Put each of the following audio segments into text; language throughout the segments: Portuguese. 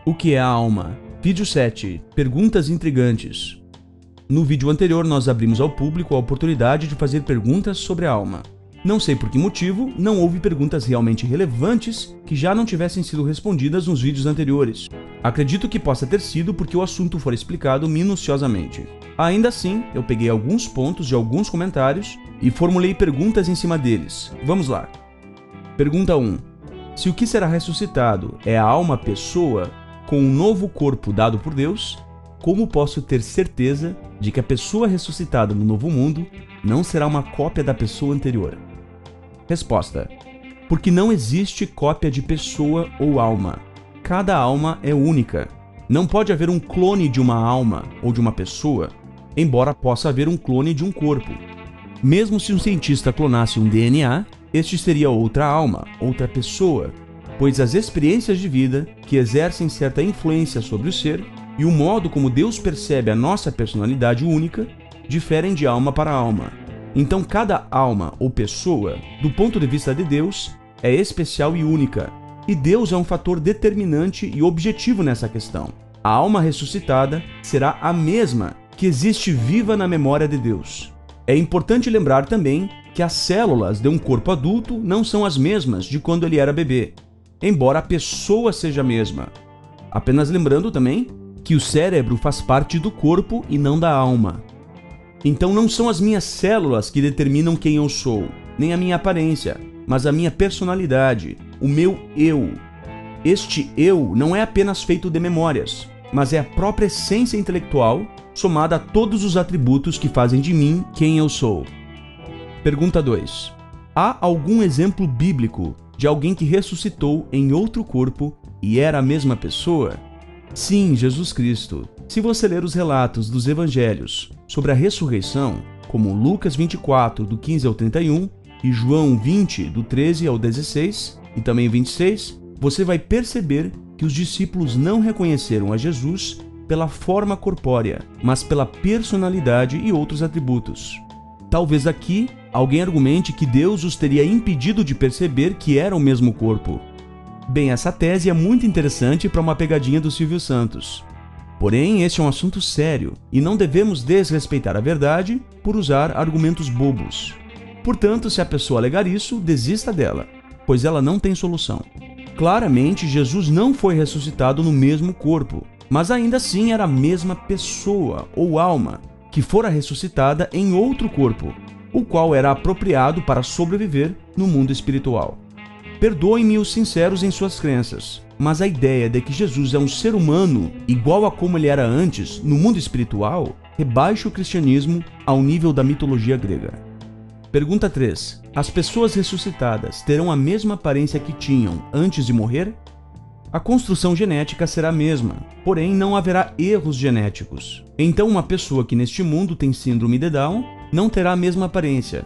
O que é a alma? Vídeo 7. Perguntas intrigantes. No vídeo anterior, nós abrimos ao público a oportunidade de fazer perguntas sobre a alma. Não sei por que motivo, não houve perguntas realmente relevantes que já não tivessem sido respondidas nos vídeos anteriores. Acredito que possa ter sido porque o assunto foi explicado minuciosamente. Ainda assim, eu peguei alguns pontos de alguns comentários e formulei perguntas em cima deles. Vamos lá. Pergunta 1. Se o que será ressuscitado é a alma pessoa com um novo corpo dado por Deus, como posso ter certeza de que a pessoa ressuscitada no novo mundo não será uma cópia da pessoa anterior? Resposta: porque não existe cópia de pessoa ou alma. Cada alma é única. Não pode haver um clone de uma alma ou de uma pessoa, embora possa haver um clone de um corpo. Mesmo se um cientista clonasse um DNA, este seria outra alma, outra pessoa, pois as experiências de vida, que exercem certa influência sobre o ser, e o modo como Deus percebe a nossa personalidade única, diferem de alma para alma. Então cada alma ou pessoa, do ponto de vista de Deus, é especial e única, e Deus é um fator determinante e objetivo nessa questão. A alma ressuscitada será a mesma que existe viva na memória de Deus. É importante lembrar também que as células de um corpo adulto não são as mesmas de quando ele era bebê, embora a pessoa seja a mesma. Apenas lembrando também que o cérebro faz parte do corpo e não da alma. Então não são as minhas células que determinam quem eu sou, nem a minha aparência, mas a minha personalidade, o meu eu. Este eu não é apenas feito de memórias, mas é a própria essência intelectual somada a todos os atributos que fazem de mim quem eu sou. Pergunta 2. Há algum exemplo bíblico de alguém que ressuscitou em outro corpo e era a mesma pessoa? Sim, Jesus Cristo. Se você ler os relatos dos evangelhos sobre a ressurreição, como Lucas 24, do 15 ao 31, e João 20, do 13 ao 16, e também 26, você vai perceber que os discípulos não reconheceram a Jesus pela forma corpórea, mas pela personalidade e outros atributos. Talvez aqui alguém argumente que Deus os teria impedido de perceber que era o mesmo corpo. Bem, essa tese é muito interessante para uma pegadinha do Silvio Santos. Porém, este é um assunto sério e não devemos desrespeitar a verdade por usar argumentos bobos. Portanto, se a pessoa alegar isso, desista dela, pois ela não tem solução. Claramente, Jesus não foi ressuscitado no mesmo corpo, mas ainda assim era a mesma pessoa ou alma que fora ressuscitada em outro corpo, o qual era apropriado para sobreviver no mundo espiritual. Perdoem-me os sinceros em suas crenças, mas a ideia de que Jesus é um ser humano igual a como ele era antes no mundo espiritual rebaixa o cristianismo ao nível da mitologia grega. Pergunta 3. As pessoas ressuscitadas terão a mesma aparência que tinham antes de morrer? A construção genética será a mesma, porém não haverá erros genéticos. Então uma pessoa que neste mundo tem síndrome de Down não terá a mesma aparência.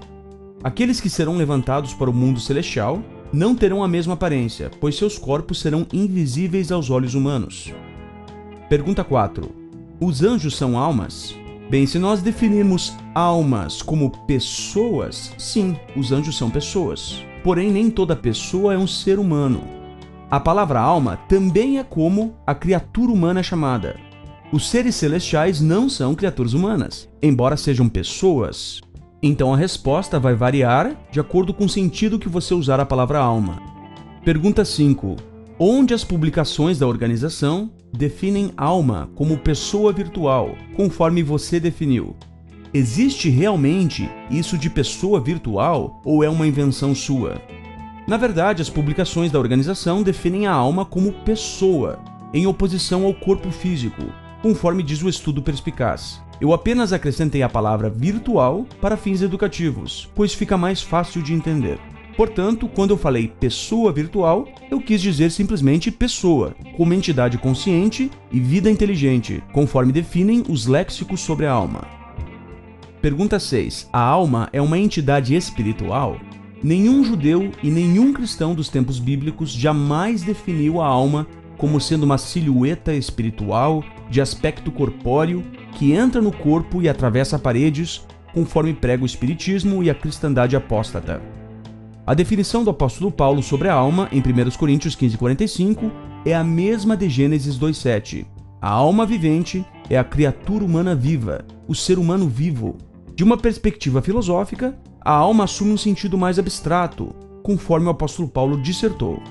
Aqueles que serão levantados para o mundo celestial não terão a mesma aparência, pois seus corpos serão invisíveis aos olhos humanos. Pergunta 4. Os anjos são almas? Bem, se nós definirmos almas como pessoas, sim, os anjos são pessoas. Porém, nem toda pessoa é um ser humano. A palavra alma também é como a criatura humana é chamada. Os seres celestiais não são criaturas humanas, embora sejam pessoas. Então a resposta vai variar de acordo com o sentido que você usar a palavra alma. Pergunta 5. Onde as publicações da organização definem alma como pessoa virtual, conforme você definiu? Existe realmente isso de pessoa virtual ou é uma invenção sua? Na verdade, as publicações da organização definem a alma como pessoa, em oposição ao corpo físico, conforme diz o estudo perspicaz. Eu apenas acrescentei a palavra virtual para fins educativos, pois fica mais fácil de entender. Portanto, quando eu falei pessoa virtual, eu quis dizer simplesmente pessoa, como entidade consciente e vida inteligente, conforme definem os léxicos sobre a alma. Pergunta 6. A alma é uma entidade espiritual? Nenhum judeu e nenhum cristão dos tempos bíblicos jamais definiu a alma como sendo uma silhueta espiritual de aspecto corpóreo que entra no corpo e atravessa paredes, conforme prega o espiritismo e a cristandade apóstata. A definição do apóstolo Paulo sobre a alma, em 1 Coríntios 15:45, é a mesma de Gênesis 2:7. A alma vivente é a criatura humana viva, o ser humano vivo. De uma perspectiva filosófica, a alma assume um sentido mais abstrato, conforme o apóstolo Paulo dissertou.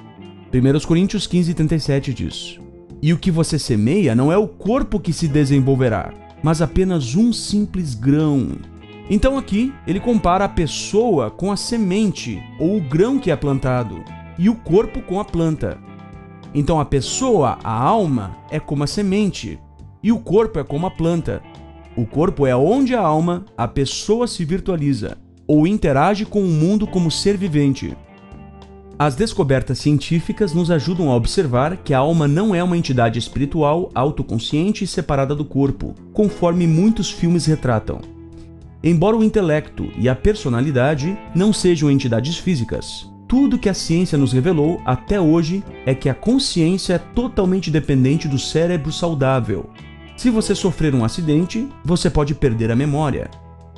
1 Coríntios 15:37 diz: E o que você semeia não é o corpo que se desenvolverá, mas apenas um simples grão. Então aqui ele compara a pessoa com a semente, ou o grão que é plantado, e o corpo com a planta. Então a pessoa, a alma, é como a semente, e o corpo é como a planta. O corpo é onde a alma, a pessoa se virtualiza, ou interage com o mundo como ser vivente. As descobertas científicas nos ajudam a observar que a alma não é uma entidade espiritual, autoconsciente e separada do corpo, conforme muitos filmes retratam. Embora o intelecto e a personalidade não sejam entidades físicas, tudo que a ciência nos revelou até hoje é que a consciência é totalmente dependente do cérebro saudável. Se você sofrer um acidente, você pode perder a memória.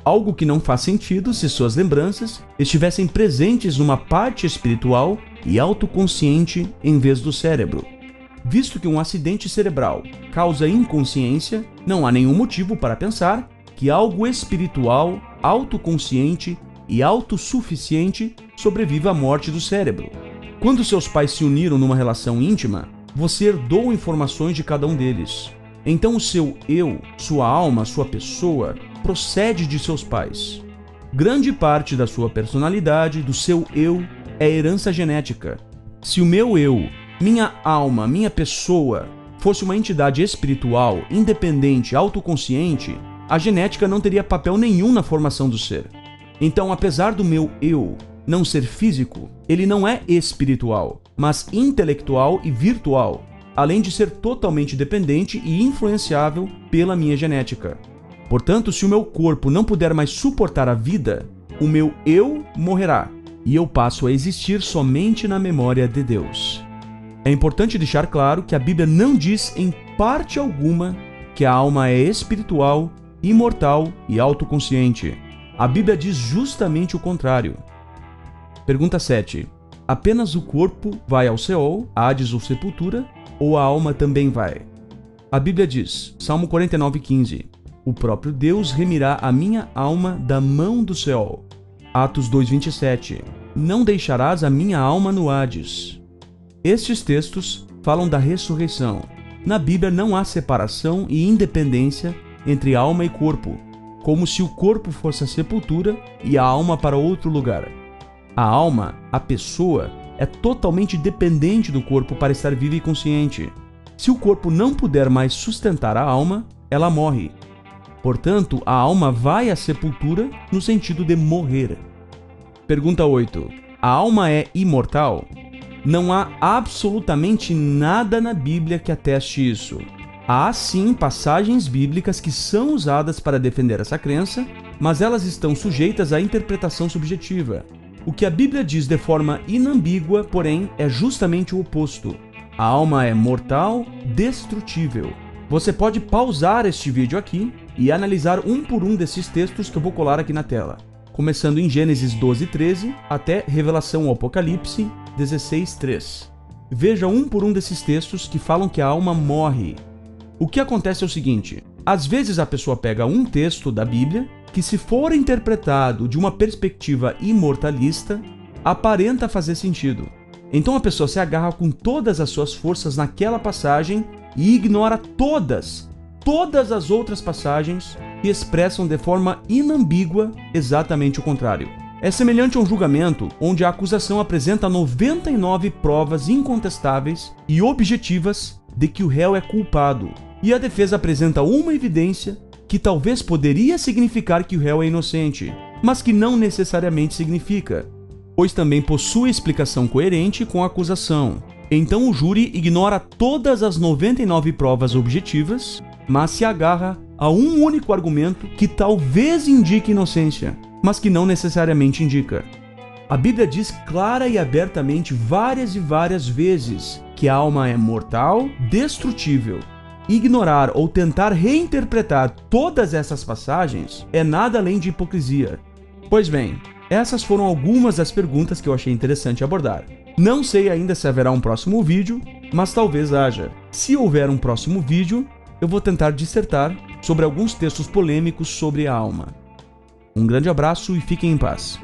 Algo que não faz sentido se suas lembranças estivessem presentes numa parte espiritual e autoconsciente em vez do cérebro. Visto que um acidente cerebral causa inconsciência, não há nenhum motivo para pensar que algo espiritual, autoconsciente e autossuficiente sobrevive à morte do cérebro. Quando seus pais se uniram numa relação íntima, você herdou informações de cada um deles. Então o seu eu, sua alma, sua pessoa, procede de seus pais. Grande parte da sua personalidade, do seu eu, é herança genética. Se o meu eu, minha alma, minha pessoa, fosse uma entidade espiritual, independente, autoconsciente, a genética não teria papel nenhum na formação do ser. Então, apesar do meu eu não ser físico, ele não é espiritual, mas intelectual e virtual, além de ser totalmente dependente e influenciável pela minha genética. Portanto, se o meu corpo não puder mais suportar a vida, o meu eu morrerá, e eu passo a existir somente na memória de Deus. É importante deixar claro que a Bíblia não diz em parte alguma que a alma é espiritual, imortal e autoconsciente. A Bíblia diz justamente o contrário. Pergunta 7. Apenas o corpo vai ao Seol, Hades ou sepultura, ou a alma também vai? A Bíblia diz, Salmo 49:15, o próprio Deus remirá a minha alma da mão do Seol. Atos 2:27, não deixarás a minha alma no Hades. Estes textos falam da ressurreição. Na Bíblia não há separação e independência entre alma e corpo, como se o corpo fosse a sepultura e a alma para outro lugar. A alma, a pessoa, é totalmente dependente do corpo para estar viva e consciente. Se o corpo não puder mais sustentar a alma, ela morre. Portanto, a alma vai à sepultura no sentido de morrer. Pergunta 8. A alma é imortal? Não há absolutamente nada na Bíblia que ateste isso. Há sim passagens bíblicas que são usadas para defender essa crença, mas elas estão sujeitas à interpretação subjetiva. O que a Bíblia diz de forma inambígua, porém, é justamente o oposto. A alma é mortal, destrutível. Você pode pausar este vídeo aqui e analisar um por um desses textos que eu vou colar aqui na tela, começando em Gênesis 12:13 até Revelação ao Apocalipse 16:3. Veja um por um desses textos que falam que a alma morre. O que acontece é o seguinte: às vezes a pessoa pega um texto da Bíblia que, se for interpretado de uma perspectiva imortalista, aparenta fazer sentido. Então a pessoa se agarra com todas as suas forças naquela passagem e ignora todas as outras passagens que expressam de forma inambígua exatamente o contrário. É semelhante a um julgamento onde a acusação apresenta 99 provas incontestáveis e objetivas de que o réu é culpado, e a defesa apresenta uma evidência que talvez poderia significar que o réu é inocente, mas que não necessariamente significa, pois também possui explicação coerente com a acusação. Então o júri ignora todas as 99 provas objetivas, mas se agarra a um único argumento que talvez indique inocência, mas que não necessariamente indica. A Bíblia diz clara e abertamente várias e várias vezes que a alma é mortal, destrutível. Ignorar ou tentar reinterpretar todas essas passagens é nada além de hipocrisia. Pois bem, Essas foram algumas das perguntas que eu achei interessante abordar. Não sei ainda se haverá um próximo vídeo, mas talvez haja. Se houver um próximo vídeo, eu vou tentar dissertar sobre alguns textos polêmicos sobre a alma. Um grande abraço e fiquem em paz.